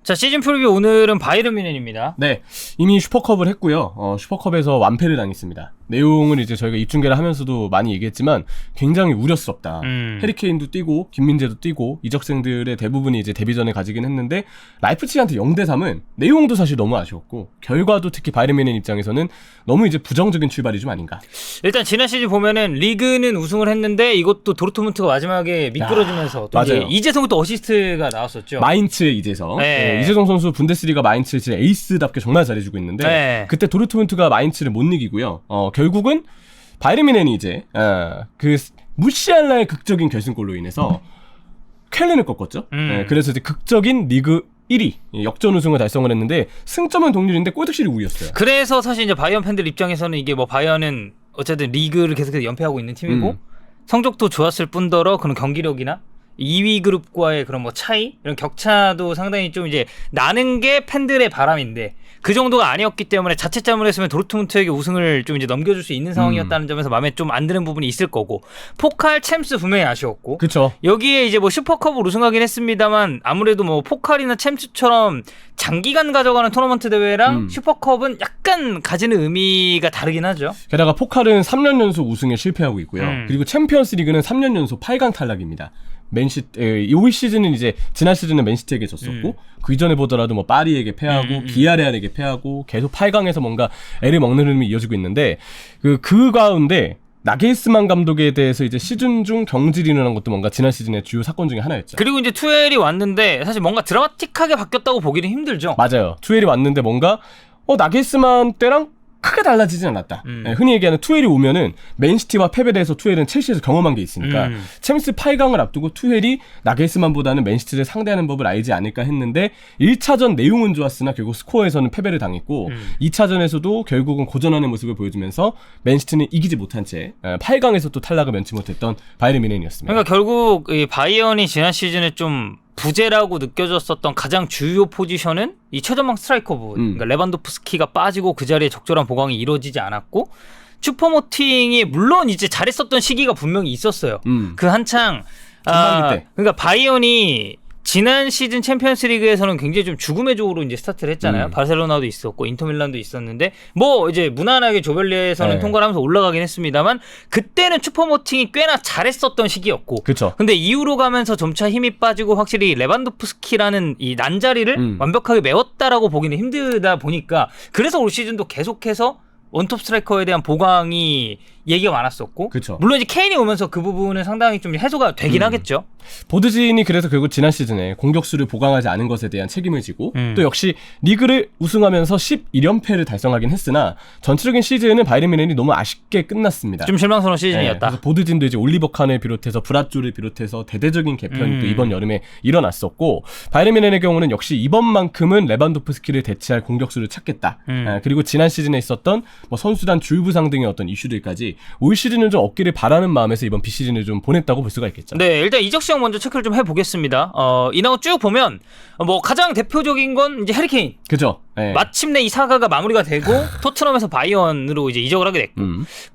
자, 시즌 프리뷰 오늘은 바이에른 뮌헨입니다. 네, 이미 슈퍼컵을 했고요. 슈퍼컵에서 완패를 당했습니다. 내용을 이제 저희가 입중계를 하면서도 많이 얘기했지만 굉장히 우려스럽다. 해리케인도 뛰고 김민재도 뛰고 이적생들의 대부분이 이제 데뷔전에 가지긴 했는데 라이프치히한테 0대3은 내용도 사실 너무 아쉬웠고 결과도 특히 바이에른 뮌헨 입장에서는 너무 이제 부정적인 출발이 좀 아닌가. 일단 지난 시즌 보면은 리그는 우승을 했는데 이것도 도르트문트가 마지막에 미끄러지면서 또 이제 이재성부터 어시스트가 나왔었죠. 마인츠의 이재성. 네. 이재성 선수 분데스리가 마인츠 진짜 에이스답게 정말 잘해주고 있는데 네. 그때 도르트문트가 마인츠를 못 이기고요. 결국은 바이에른 뮌헨이 이제 그 무시할라의 극적인 결승골로 인해서 쾰른을 꺾었죠. 그래서 이제 극적인 리그 1위 역전 우승을 달성을 했는데 승점은 동률인데 골득실이 우위였어요. 그래서 사실 이제 바이언 팬들 입장에서는 이게 뭐 바이언은 어쨌든 리그를 계속해서 연패하고 있는 팀이고 성적도 좋았을 뿐더러 그런 경기력이나 2위 그룹과의 그런 뭐 차이 이런 격차도 상당히 좀 이제 나는 게 팬들의 바람인데 그 정도가 아니었기 때문에 자칫잘못 했으면 도르트문트에게 우승을 좀 이제 넘겨줄 수 있는 상황이었다는 점에서 마음에 좀 안 드는 부분이 있을 거고 포칼 챔스 분명히 아쉬웠고 그쵸. 여기에 이제 뭐 슈퍼컵을 우승하긴 했습니다만 아무래도 뭐 포칼이나 챔스처럼 장기간 가져가는 토너먼트 대회랑 슈퍼컵은 약간 가지는 의미가 다르긴 하죠. 게다가 포칼은 3년 연속 우승에 실패하고 있고요. 그리고 챔피언스 리그는 3년 연속 8강 탈락입니다. 올 시즌은 이제 지난 시즌은 맨시티에게 졌었고 그 이전에 보더라도 뭐 파리에게 패하고 비아레알에게 패하고 계속 8강에서 뭔가 애를 먹는 흐름이 이어지고 있는데 그 가운데 나겔스만 감독에 대해서 이제 시즌 중 경질이 일어난 것도 뭔가 지난 시즌의 주요 사건 중에 하나였죠. 그리고 이제 투엘이 왔는데 사실 뭔가 드라마틱하게 바뀌었다고 보기는 힘들죠. 맞아요. 투엘이 왔는데 뭔가 나겔스만 때랑 크게 달라지진 않았다. 네, 흔히 얘기하는 투엘이 오면은 맨시티와 패배돼서 투엘은 첼시에서 경험한 게 있으니까 챔스 8강을 앞두고 투엘이 나겔스만보다는 맨시티를 상대하는 법을 알지 않을까 했는데 1차전 내용은 좋았으나 결국 스코어에서는 패배를 당했고 2차전에서도 결국은 고전하는 모습을 보여주면서 맨시티는 이기지 못한 채 8강에서 또 탈락을 면치 못했던 바이에른 뮌헨이었습니다. 그러니까 결국 이 바이언이 지난 시즌에 좀 부재라고 느껴졌었던 가장 주요 포지션은 이 최전방 스트라이커 부분. 그러니까 레반도프스키가 빠지고 그 자리에 적절한 보강이 이루어지지 않았고 슈퍼모팅이 물론 이제 잘했었던 시기가 분명히 있었어요. 그 한창 전반기 때. 그러니까 바이언이 지난 시즌 챔피언스 리그에서는 굉장히 좀 죽음의 조로 이제 스타트를 했잖아요. 바르셀로나도 있었고 인터밀란도 있었는데 뭐 이제 무난하게 조별리에서는 통과를 하면서 올라가긴 했습니다만 그때는 슈퍼모팅이 꽤나 잘했었던 시기였고. 그렇죠. 근데 이후로 가면서 점차 힘이 빠지고 확실히 레반도프스키라는 이 난자리를 완벽하게 메웠다라고 보기는 힘들다 보니까 그래서 올 시즌도 계속해서 원톱 스트라이커에 대한 보강이 얘기가 많았었고 그쵸. 물론 이제 케인이 오면서 그 부분은 상당히 좀 해소가 되긴 하겠죠. 보드진이 그래서 결국 지난 시즌에 공격수를 보강하지 않은 것에 대한 책임을 지고 또 역시 리그를 우승하면서 11연패를 달성하긴 했으나 전체적인 시즌은 바이에른 뮌헨이 너무 아쉽게 끝났습니다. 좀 실망스러운 시즌이었다. 그래서 보드진도 이제 올리버 칸을 비롯해서 브라조를 비롯해서 대대적인 개편이 또 이번 여름에 일어났었고 바이에른 뮌헨의 경우는 역시 이번만큼은 레반도프스키를 대체할 공격수를 찾겠다. 그리고 지난 시즌에 있었던 뭐 선수단 줄부상 등의 어떤 이슈들까지 올 시즌을 좀 얻기를 바라는 마음에서 이번 비시즌을 좀 보냈다고 볼 수가 있겠죠. 네, 일단 이적 시장 먼저 체크를 좀 해보겠습니다. 이나고 쭉 보면 뭐 가장 대표적인 건 이제 해리케인. 그죠. 네. 마침내 이 사가가 마무리가 되고 토트넘에서 바이언으로 이제 이적을 하게 됐고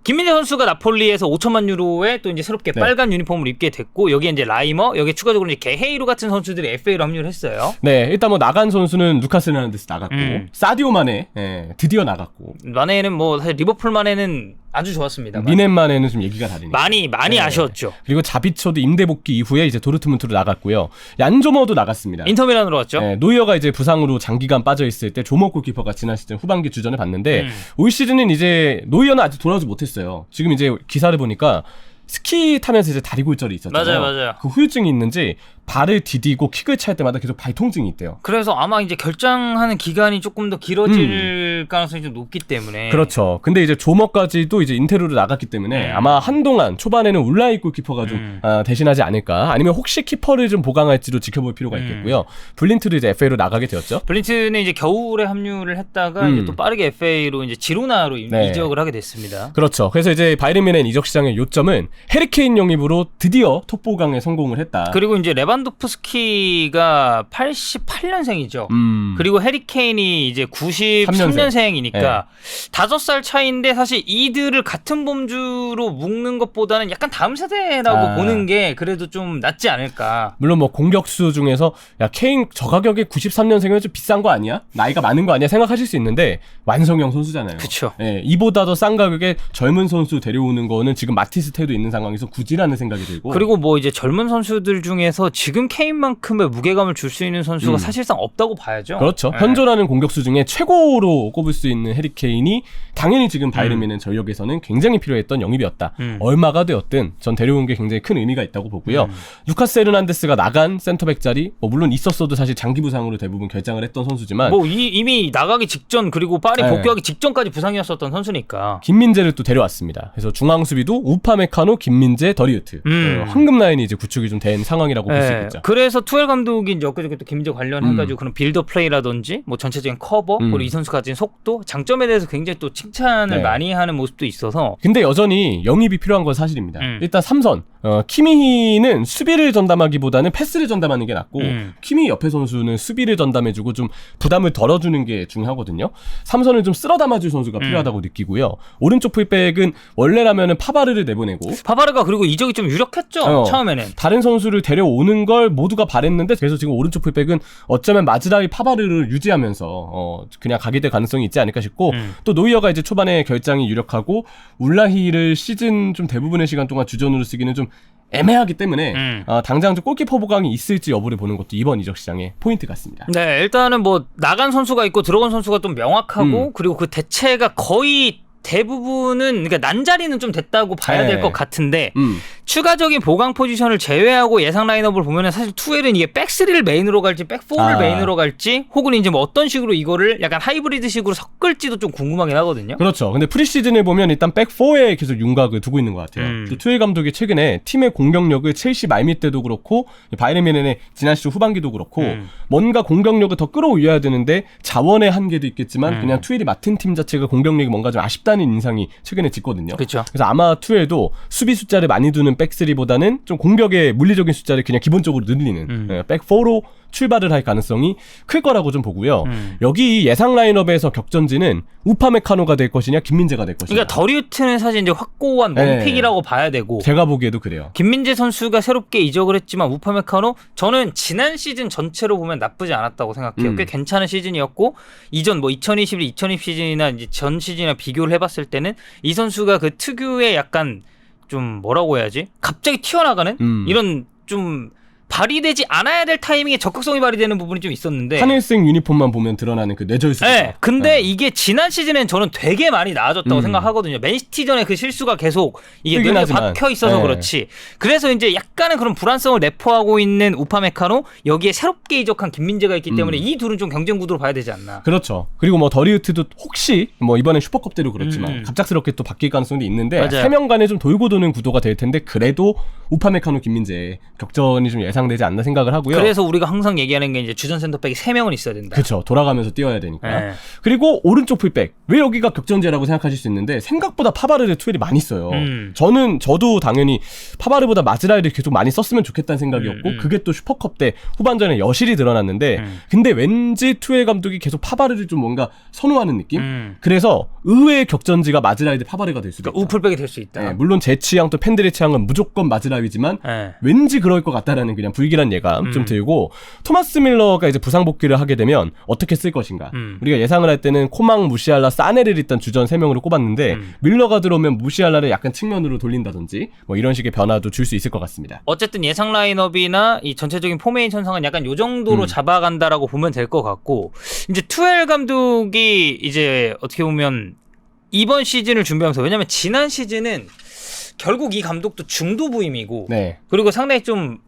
김민재 선수가 나폴리에서 5천만 유로에 또 이제 새롭게 빨간 유니폼을 입게 됐고 여기에 이제 라이머 여기에 추가적으로 이제 게헤이루 같은 선수들이 FA로 합류를 했어요. 네, 일단 뭐 나간 선수는 루카스 헤르난데스 나갔고 사디오 마네 드디어 나갔고 마네는 뭐 사실 리버풀 마네는 아주 좋았습니다. 미넨만에는 좀 얘기가 다르니까 많이 아쉬웠죠. 그리고 자비초도 임대 복귀 이후에 이제 도르트문트로 나갔고요. 얀조머도 나갔습니다. 인터밀란으로 왔죠. 네, 노이어가 이제 부상으로 장기간 빠져 있을 때 조모 골키퍼가 지난 시즌 후반기 주전을 봤는데 올 시즌은 이제 노이어는 아직 돌아오지 못했어요. 지금 이제 기사를 보니까 스키 타면서 이제 다리 골절이 있었잖아요. 맞아요. 그 후유증이 있는지 발을 디디고 킥을 찰 때마다 계속 발 통증이 있대요. 그래서 아마 이제 결장하는 기간이 조금 더 길어질 가능성이 좀 높기 때문에. 그렇죠. 근데 이제 조머까지도 이제 인테르로 나갔기 때문에 아마 한동안 초반에는 울라이 골키퍼가 좀 대신하지 않을까. 아니면 혹시 키퍼를 좀 보강할지도 지켜볼 필요가 있겠고요. 블린트도 이제 FA로 나가게 되었죠. 블린트는 이제 겨울에 합류를 했다가 이제 또 빠르게 FA로 이제 지로나로 이적을 하게 됐습니다. 그렇죠. 그래서 이제 바이에른 뮌헨 이적 시장의 요점은 해리케인 영입으로 드디어 톱4강에 성공을 했다. 그리고 이제 레반도프스키가 88년생이죠. 그리고 해리케인이 이제 93년생이니까 5살 차이인데 사실 이들을 같은 범주로 묶는 것보다는 약간 다음 세대라고 보는 게 그래도 좀 낫지 않을까. 물론 뭐 공격수 중에서 야 케인 저 가격에 93년생이면 좀 비싼 거 아니야? 나이가 많은 거 아니야? 생각하실 수 있는데 완성형 선수잖아요. 그쵸. 예, 이보다 더 싼 가격에 젊은 선수 데려오는 거는 지금 마티스테도 있는 상황에서 굳이라는 생각이 들고. 그리고 뭐 이제 젊은 선수들 중에서 지금 케인만큼의 무게감을 줄 수 있는 선수가 사실상 없다고 봐야죠. 그렇죠. 현존하는 공격수 중에 최고로 꼽을 수 있는 해리케인이 당연히 지금 바이에른 뮌헨 전력에서는 굉장히 필요했던 영입이었다. 얼마가 되었든 전 데려온 게 굉장히 큰 의미가 있다고 보고요. 루카스 헤르난데스가 나간 센터백 자리 뭐 물론 있었어도 사실 장기 부상으로 대부분 결장을 했던 선수지만 뭐 이미 나가기 직전 그리고 파리 복귀하기 직전까지 부상이었었던 선수니까. 김민재를 또 데려왔습니다. 그래서 중앙 수비도 우파메카노, 김민재, 더리우트 황금 라인이 이제 구축이 좀 된 상황이라고 볼 수 있겠죠. 그래서 투엘 감독이 이제 엊그저께 또 김민재 관련해가지고 그런 빌더 플레이라든지 뭐 전체적인 커버 그리고 이 선수 가진 속도, 장점에 대해서 굉장히 또 칭찬을 많이 하는 모습도 있어서. 근데 여전히 영입이 필요한 건 사실입니다. 일단 삼선 키미히는 수비를 전담하기보다는 패스를 전담하는 게 낫고 키미히 옆에 선수는 수비를 전담해주고 좀 부담을 덜어주는 게 중요하거든요. 삼선을 좀 쓸어 담아줄 선수가 필요하다고 느끼고요. 오른쪽 풀백은 원래라면은 파바르를 내보내고 파바르가 그리고 이적이 좀 유력했죠. 처음에는 다른 선수를 데려오는 걸 모두가 바랬는데 그래서 지금 오른쪽 풀백은 어쩌면 마즈라위 파바르를 유지하면서 그냥 가게 될 가능성이 있지 않을까 싶고 또 노이어가 이제 초반에 결장이 유력하고 울라히를 시즌 좀 대부분의 시간 동안 주전으로 쓰기는 좀 애매하기 때문에 당장 좀 골키퍼 보강이 있을지 여부를 보는 것도 이번 이적 시장의 포인트 같습니다. 네, 일단은 뭐 나간 선수가 있고 들어간 선수가 좀 명확하고 그리고 그 대체가 거의 대부분은 그러니까 난자리는 좀 됐다고 봐야 될 것 같은데 추가적인 보강 포지션을 제외하고 예상 라인업을 보면은 사실 투엘은 이게 백3를 메인으로 갈지 백4를 메인으로 갈지 혹은 이제 뭐 어떤 식으로 이거를 약간 하이브리드식으로 섞을지도 좀 궁금하긴 하거든요. 그렇죠. 근데 프리시즌을 보면 일단 백4에 계속 윤곽을 두고 있는 것 같아요. 또 투엘 감독이 최근에 팀의 공격력을 첼시 말미 때도 그렇고 바이에른 뮌헨의 지난 시즌 후반기도 그렇고 뭔가 공격력을 더 끌어올려야 되는데 자원의 한계도 있겠지만 그냥 투엘이 맡은 팀 자체가 공격력이 뭔가 좀 아쉽다는 인상이 최근에 짙거든요. 그렇죠. 그래서 아마 투엘도 수비 숫자를 많이 두는 백3보다는 좀 공격의 물리적인 숫자를 그냥 기본적으로 늘리는 백4로 출발을 할 가능성이 클 거라고 좀 보고요. 여기 예상 라인업에서 격전지는 우파메카노가 될 것이냐 김민재가 될 것이냐. 그러니까 더리우트는 사실 이제 확고한 원픽이라고 봐야 되고 제가 보기에도 그래요. 김민재 선수가 새롭게 이적을 했지만 우파메카노 저는 지난 시즌 전체로 보면 나쁘지 않았다고 생각해요. 꽤 괜찮은 시즌이었고 이전 뭐 2021, 2020 시즌이나 이제 전 시즌이나 비교를 해봤을 때는 이 선수가 그 특유의 약간 좀 뭐라고 해야지? 갑자기 튀어나가는 이런 좀 발휘되지 않아야 될 타이밍에 적극성이 발휘되는 부분이 좀 있었는데 하늘색 유니폼만 보면 드러나는 그 뇌절수. 네, 근데 이게 지난 시즌엔 저는 되게 많이 나아졌다고 생각하거든요. 맨시티전에 그 실수가 계속 이게 눈에 박혀 있어서 그렇지. 그래서 이제 약간은 그런 불안성을 내포하고 있는 우파메카노 여기에 새롭게 이적한 김민재가 있기 때문에 이 둘은 좀 경쟁 구도로 봐야 되지 않나. 그렇죠. 그리고 뭐 더리우트도 혹시 뭐 이번엔 슈퍼컵 때도 그렇지만 갑작스럽게 또 바뀔 가능성도 있는데 맞아요. 세 명간에 좀 돌고 도는 구도가 될 텐데 그래도 우파메카노 김민재 격전이 좀 예상되지 않나 생각을 하고요. 그래서 우리가 항상 얘기하는 게 이제 주전 센터백이 3명은 있어야 된다. 그렇죠. 돌아가면서 뛰어야 되니까. 네. 그리고 오른쪽 풀백. 왜 여기가 격전제라고 생각하실 수 있는데 생각보다 파바르의 투엘이 많이 써요. 저도 당연히 파바르보다 마즈라이를 계속 많이 썼으면 좋겠다는 생각이었고 그게 또 슈퍼컵 때 후반전에 여실히 드러났는데 근데 왠지 투엘 감독이 계속 파바르를 좀 뭔가 선호하는 느낌? 그래서 의외의 격전지가 마즈라이 대 파바르가 될 수도 있다. 우풀백이 될 수 있다. 네, 물론 제 취향 또 팬들의 취향은 무조건 마즈라이지만 왠지 그럴 것 같다라는 그냥 불길한 예감 좀 들고 토마스 밀러가 이제 부상 복귀를 하게 되면 어떻게 쓸 것인가. 우리가 예상을 할 때는 코망, 무시알라, 사네를 일단 주전 3명으로 꼽았는데 밀러가 들어오면 무시알라를 약간 측면으로 돌린다든지 뭐 이런 식의 변화도 줄 수 있을 것 같습니다. 어쨌든 예상 라인업이나 이 전체적인 포메이션상은 약간 요 정도로 잡아간다라고 보면 될 것 같고 이제 투엘 감독이 이제 어떻게 보면 이번 시즌을 준비하면서 왜냐면 지난 시즌은 결국 이 감독도 중도 부임이고 그리고 상당히 좀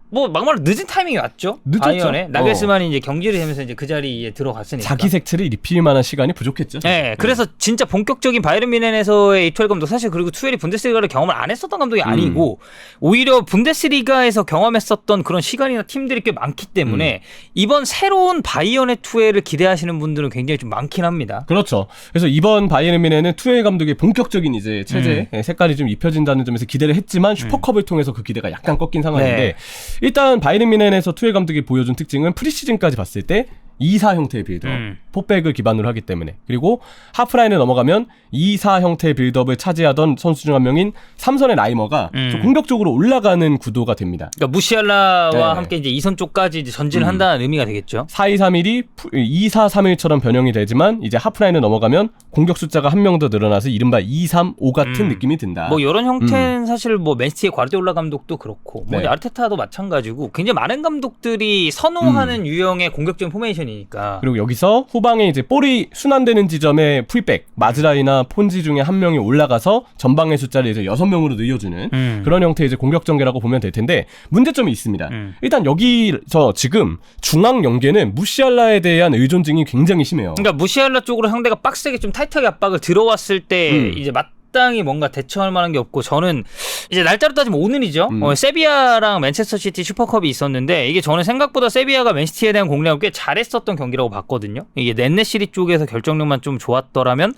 뭐 막말 늦은 타이밍이 왔죠. 늦었죠. 바이언에 나겔스만이 이제 경질이 되면서 이제 그 자리에 들어갔으니까. 자기 색채를 입힐 만한 시간이 부족했죠. 네, 그래서 진짜 본격적인 바이에른 뮌헨에서의 이투엘 감독 사실 그리고 투엘이 분데스리가를 경험을 안 했었던 감독이 아니고 오히려 분데스리가에서 경험했었던 그런 시간이나 팀들이 꽤 많기 때문에 이번 새로운 바이언의 투엘을 기대하시는 분들은 굉장히 좀 많긴 합니다. 그렇죠. 그래서 이번 바이에른 뮌헨은 투엘 감독의 본격적인 이제 체제 색깔이 좀 입혀진다는 점에서 기대를 했지만 슈퍼컵을 통해서 그 기대가 약간 꺾인 상황인데 네. 일단 바이에른 뮌헨에서 투엘 감독이 보여준 특징은 프리시즌까지 봤을 때 2-4 형태의 빌드업, 포백을 기반으로 하기 때문에 그리고 하프라인을 넘어가면 2-4 형태의 빌드업을 차지하던 선수 중 한 명인 삼선의 라이머가 좀 공격적으로 올라가는 구도가 됩니다. 그러니까 무시알라와 네. 함께 이제 2선 쪽까지 이제 전진을 한다는 의미가 되겠죠. 4-2-3-1이 2-4-3-1처럼 변형이 되지만 이제 하프라인을 넘어가면 공격 숫자가 한 명 더 늘어나서 이른바 2-3-5 같은 느낌이 든다. 뭐 이런 형태는 사실 뭐 맨시티의 과르디올라 감독도 그렇고 뭐 네. 아르테타도 마찬가지고 굉장히 많은 감독들이 선호하는 유형의 공격적인 포메이션이니까. 그리고 여기서 후방에 이제 볼이 순환되는 지점에 풀백, 마즈라이나 폰지 중에 한 명이 올라가서 전방의 숫자를 이제 6명으로 늘려주는 그런 형태의 이제 공격 전개라고 보면 될 텐데 문제점이 있습니다. 일단 여기서 지금 중앙 연계는 무시알라에 대한 의존증이 굉장히 심해요. 그러니까 무시알라 쪽으로 상대가 빡세게 좀 타이트하게 압박을 들어왔을 때 이제 마땅히 뭔가 대처할 만한 게 없고 저는 이제 날짜로 따지면 오늘이죠. 세비야랑 맨체스터 시티 슈퍼컵이 있었는데 이게 저는 생각보다 세비야가 맨시티에 대한 공략을 꽤 잘했었던 경기라고 봤거든요. 이게 넷네시리 쪽에서 결정력만 좀 좋았더라면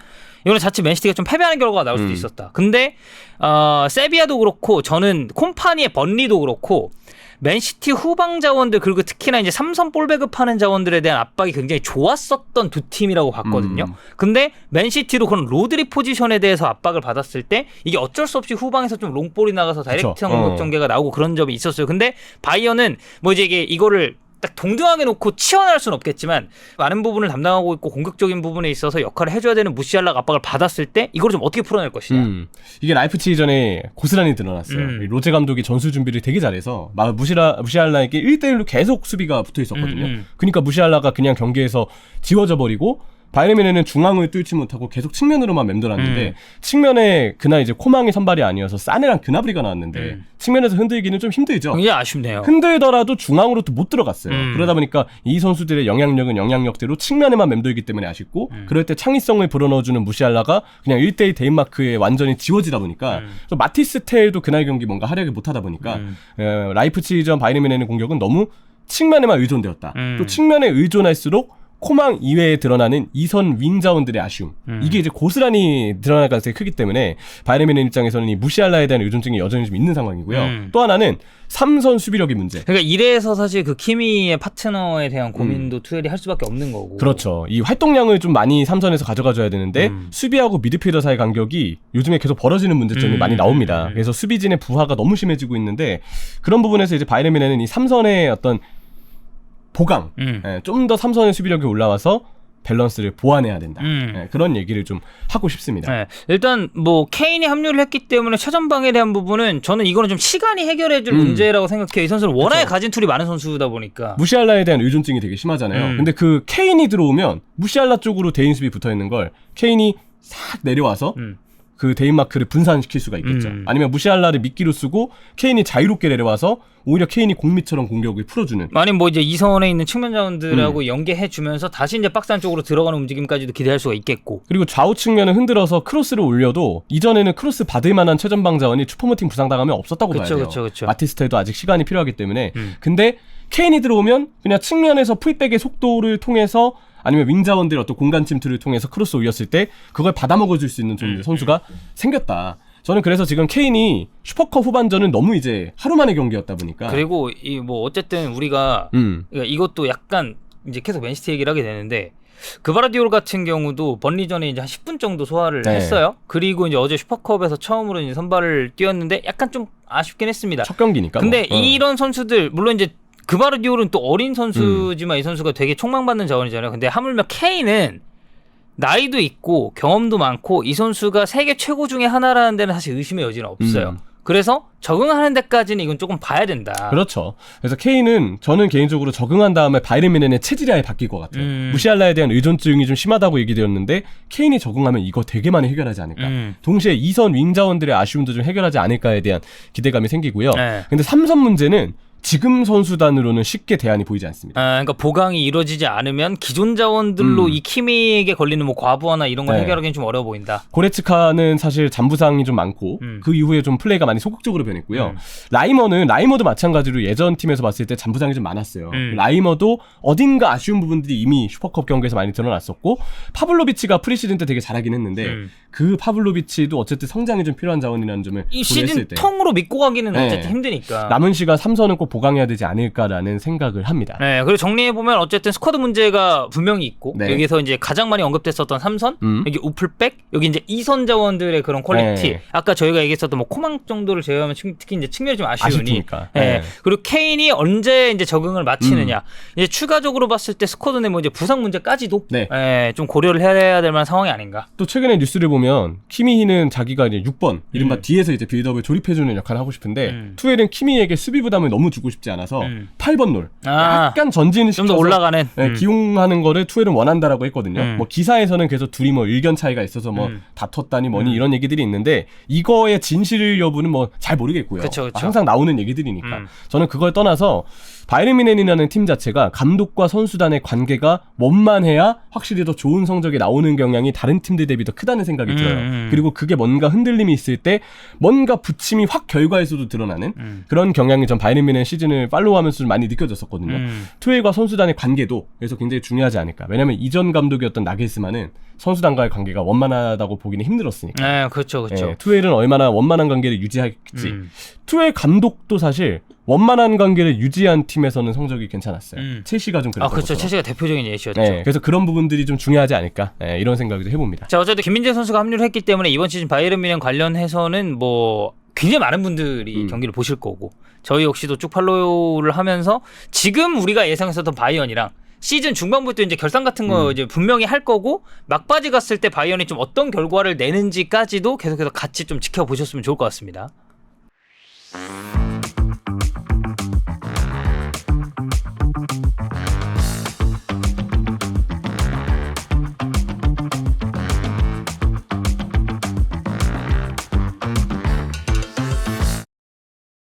이거는 자칫 맨시티가 좀 패배하는 결과가 나올 수도 있었다. 근데 세비야도 그렇고 저는 콤파니의 번리도 그렇고 맨시티 후방 자원들 그리고 특히나 이제 삼선 볼 배급하는 자원들에 대한 압박이 굉장히 좋았었던 두 팀이라고 봤거든요. 근데 맨시티도 그런 로드리 포지션에 대해서 압박을 받았을 때 이게 어쩔 수 없이 후방에서 좀 롱볼이 나가서 다이렉트한 공격 전개가 나오고 그런 점이 있었어요. 근데 바이언은 뭐 이제 이거를 딱 동등하게 놓고 치환할 수는 없겠지만 많은 부분을 담당하고 있고 공격적인 부분에 있어서 역할을 해줘야 되는 무시알라가 압박을 받았을 때 이걸 좀 어떻게 풀어낼 것이냐. 이게 라이프치히전에 고스란히 드러났어요. 로제 감독이 전술 준비를 되게 잘해서 무시알라에게 1대1로 계속 수비가 붙어 있었거든요. 그러니까 무시알라가 그냥 경기에서 지워져 버리고 바이에른 뮌헨은 중앙을 뚫지 못하고 계속 측면으로만 맴돌았는데 측면에 그날 이제 코망이 선발이 아니어서 사네랑 그나브리가 나왔는데 측면에서 흔들기는 좀 힘들죠. 굉장히 아쉽네요. 흔들더라도 중앙으로 또 못 들어갔어요. 그러다 보니까 이 선수들의 영향력은 영향력대로 측면에만 맴돌기 때문에 아쉽고 그럴 때 창의성을 불어넣어주는 무시알라가 그냥 1대1 데인마크에 완전히 지워지다 보니까 또 마티스 텔도 그날 경기 뭔가 활약을 못하다 보니까 라이프치히전 바이에른 뮌헨의 공격은 너무 측면에만 의존되었다. 또 측면에 의존할수록 코망 이외에 드러나는 2선 윙 자원들의 아쉬움. 이게 이제 고스란히 드러날 가능성이 크기 때문에 바이에른 뮌헨 입장에서는 이 무시알라에 대한 의존증이 여전히 좀 있는 상황이고요. 또 하나는 3선 수비력의 문제. 그러니까 이래서 사실 그 키미의 파트너에 대한 고민도 투엘이 할 수밖에 없는 거고. 그렇죠. 이 활동량을 좀 많이 3선에서 가져가줘야 되는데 수비하고 미드필더 사이 간격이 요즘에 계속 벌어지는 문제점이 많이 나옵니다. 그래서 수비진의 부하가 너무 심해지고 있는데 그런 부분에서 이제 바이에른 뮌헨은 이 3선의 어떤 보강, 좀 더 3선의 수비력이 올라와서 밸런스를 보완해야 된다. 그런 얘기를 좀 하고 싶습니다. 네. 일단 뭐 케인이 합류를 했기 때문에 최전방에 대한 부분은 저는 이거는 좀 시간이 해결해줄 문제라고 생각해요. 이 선수는 워낙에 가진 툴이 많은 선수다 보니까. 무시알라에 대한 의존증이 되게 심하잖아요. 근데 그 케인이 들어오면 무시알라 쪽으로 대인 수비 붙어 있는 걸 케인이 싹 내려와서 그 데인마크를 분산시킬 수가 있겠죠. 아니면 무시알라를 미끼로 쓰고 케인이 자유롭게 내려와서 오히려 케인이 공미처럼 공격을 풀어주는. 아니면 뭐 이제 2선에 있는 측면 자원들하고 연계해주면서 다시 이제 박스 안쪽으로 들어가는 움직임까지도 기대할 수가 있겠고. 그리고 좌우 측면을 흔들어서 크로스를 올려도 이전에는 크로스 받을 만한 최전방 자원이 슈퍼모팅 부상당하면 없었다고 봐야 돼요. 그쵸. 마티스텔도 아직 시간이 필요하기 때문에. 근데 케인이 들어오면 그냥 측면에서 풀백의 속도를 통해서 아니면 윙자원들의 어떤 공간 침투를 통해서 크로스 올렸을 때 그걸 받아먹어줄 수 있는 좀 선수가 생겼다. 저는 그래서 지금 케인이 슈퍼컵 후반전은 너무 이제 하루 만의 경기였다 보니까. 그리고 이 뭐 어쨌든 우리가 그러니까 이것도 약간 이제 계속 맨시티 얘기를 하게 되는데 그바라디올 같은 경우도 번리전에 이제 한 10분 정도 소화를 했어요. 그리고 이제 어제 슈퍼컵에서 처음으로 이제 선발을 뛰었는데 약간 좀 아쉽긴 했습니다. 첫 경기니까. 근데 이런 선수들 물론 이제 그바르디올은 또 어린 선수지만 이 선수가 되게 촉망받는 자원이잖아요. 근데 하물며 케인은 나이도 있고 경험도 많고 이 선수가 세계 최고 중에 하나라는 데는 사실 의심의 여지는 없어요. 그래서 적응하는 데까지는 이건 조금 봐야 된다. 그렇죠. 그래서 케인은 저는 개인적으로 적응한 다음에 바이에른 뮌헨의 체질이 아예 바뀔 것 같아요. 무시알라에 대한 의존증이 좀 심하다고 얘기되었는데 케인이 적응하면 이거 되게 많이 해결하지 않을까. 동시에 2선 윙자원들의 아쉬움도 좀 해결하지 않을까에 대한 기대감이 생기고요. 근데 3선 문제는 지금 선수단으로는 쉽게 대안이 보이지 않습니다. 그러니까 보강이 이루어지지 않으면 기존 자원들로 이 키미에게 걸리는 뭐 과부하나 이런 걸 네. 해결하기는 좀 어려워 보인다. 고레츠카는 사실 잔부상이 좀 많고 그 이후에 좀 플레이가 많이 소극적으로 변했고요. 라이머도 마찬가지로 예전 팀에서 봤을 때 잔부상이 좀 많았어요. 라이머도 어딘가 아쉬운 부분들이 이미 슈퍼컵 경기에서 많이 드러났었고 파블로비치가 프리시즌 때 되게 잘하긴 했는데 그 파블로비치도 어쨌든 성장이 좀 필요한 자원이라는 점을 이 고려했을 시즌 때 통으로 믿고 가기는 네. 어쨌든 힘드니까. 남은 시간 3선은 꼭 보강해야 되지 않을까라는 생각을 합니다. 네, 그리고 정리해보면 어쨌든 스쿼드 문제가 분명히 있고 네. 여기서 이제 가장 많이 언급됐었던 3선 여기 우플백 여기 이제 2선 자원들의 그런 퀄리티 네. 아까 저희가 얘기했었던 뭐 코망 정도를 제외하면 특히 이제 측면이 좀 아쉬우니 아쉽으니까. 네. 네. 그리고 케인이 언제 이제 적응을 마치느냐 이제 추가적으로 봤을 때 스쿼드 내 뭐 이제 부상 문제까지도 네. 좀 고려를 해야 될 만한 상황이 아닌가. 또 최근에 뉴스를 보면 키미히는 자기가 이제 6번 이른바 뒤에서 이제 빌드업을 조립해주는 역할을 하고 싶은데 투엘은 키미에게 수비 부담을 너무 주고 싶지 않아서 8번 롤 약간 전진을 좀 더 시켜서 올라가는 기용하는 거를 투엘은 원한다라고 했거든요. 뭐 기사에서는 계속 둘이 뭐 의견 차이가 있어서 뭐 다퉜다니 뭐니 이런 얘기들이 있는데 이거의 진실 여부는 뭐 잘 모르겠고요. 그쵸. 항상 나오는 얘기들이니까 저는 그걸 떠나서 바이에른 뮌헨이라는 팀 자체가 감독과 선수단의 관계가 원만해야 확실히 더 좋은 성적이 나오는 경향이 다른 팀들 대비 더 크다는 생각이 들어요. 그리고 그게 뭔가 흔들림이 있을 때 뭔가 부침이 확 결과에서도 드러나는 그런 경향이 전 바이에른 뮌헨 시즌을 팔로우하면서 좀 많이 느껴졌었거든요. 투엘과 선수단의 관계도 그래서 굉장히 중요하지 않을까. 왜냐하면 이전 감독이었던 나겔스만은 선수단과의 관계가 원만하다고 보기는 힘들었으니까. 네, 그렇죠. 투엘은 얼마나 원만한 관계를 유지할지. 투엘 감독도 사실 원만한 관계를 유지한 팀에서는 성적이 괜찮았어요. 첼시가 좀 그랬던 그렇죠. 것처럼. 첼시가 대표적인 예시였죠. 네, 그래서 그런 부분들이 좀 중요하지 않을까 이런 생각도 해봅니다. 자, 어쨌든 김민재 선수가 합류를 했기 때문에 이번 시즌 바이에른 뮌헨 관련해서는 뭐 굉장히 많은 분들이 경기를 보실 거고 저희 역시도 쭉 팔로우를 하면서 지금 우리가 예상했었던 바이언이랑 시즌 중반부터 이제 결산 같은 거 이제 분명히 할 거고 막바지 갔을 때 바이언이 좀 어떤 결과를 내는지까지도 계속해서 같이 좀 지켜보셨으면 좋을 것 같습니다.